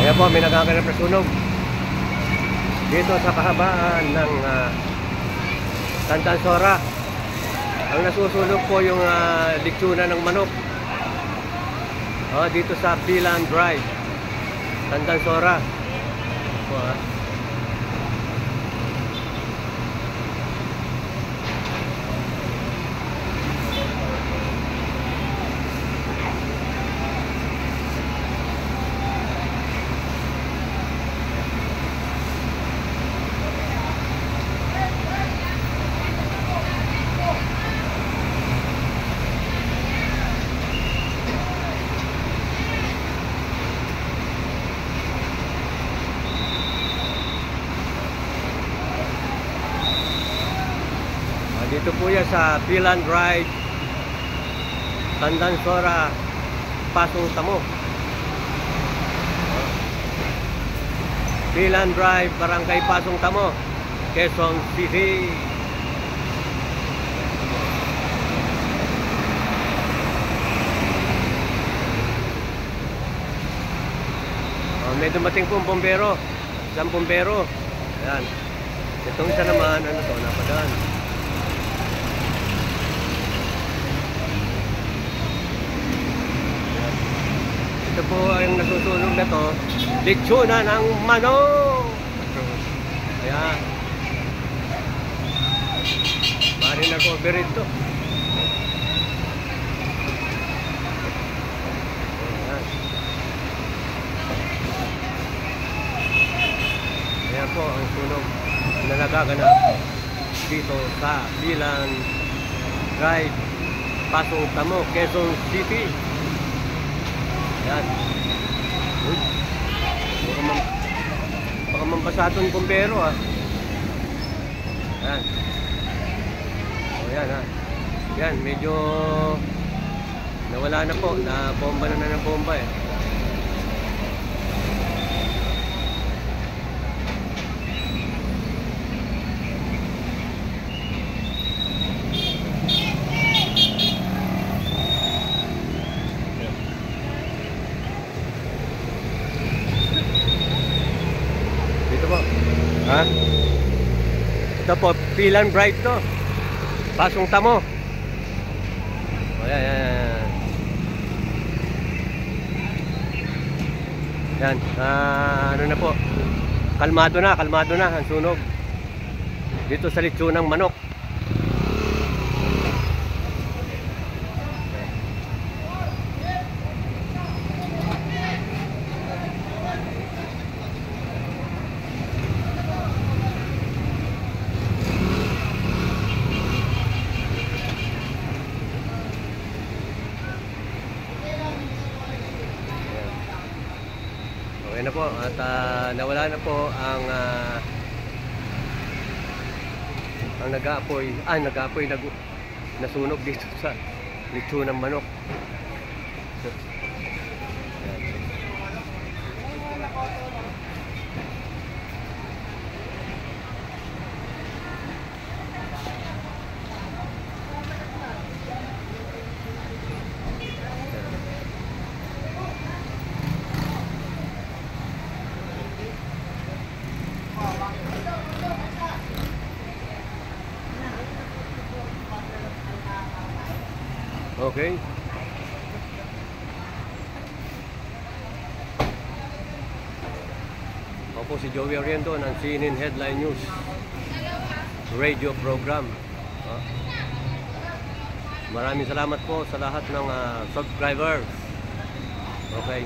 Kaya po may nagaganap na sunog dito sa kahabaan ng Tandansora. Ang nasusunog po yung lechona ng manok dito sa Bilan Drive, Tandansora po, dito po yan sa Bilan Drive, Tandansora, Pasong Tamo. Bilan Drive, Barangay Pasong Tamo, Quezon City. May dumating pong bombero, isang bombero. Ayan. Itong isa naman, ano to, napadaan. Ito po ang nasusunog na to, lechona ng manok. Ayan. Mari na cover ito. Ayan. Ayan po ang sunog na nagaganap dito sa Bilan Drive, Pasong Tamo, Quezon City. Yan. Uy. Baka mampasadong kumbero Yan. O yan Yan, medyo nawala na po. Na bomba na ng bomba Ito po, Bilan Drive to, Pasong Tamo. O yan. Yan, ano na po, kalmado na ang sunog dito sa lechonang manok. Okay na po at nawala na po ang nag-aapoy nasunog dito sa lechonang manok. Okay. Ako po si Joey Oriento ng CNN Headline News radio program. Maraming salamat po sa lahat ng subscribers. Okay.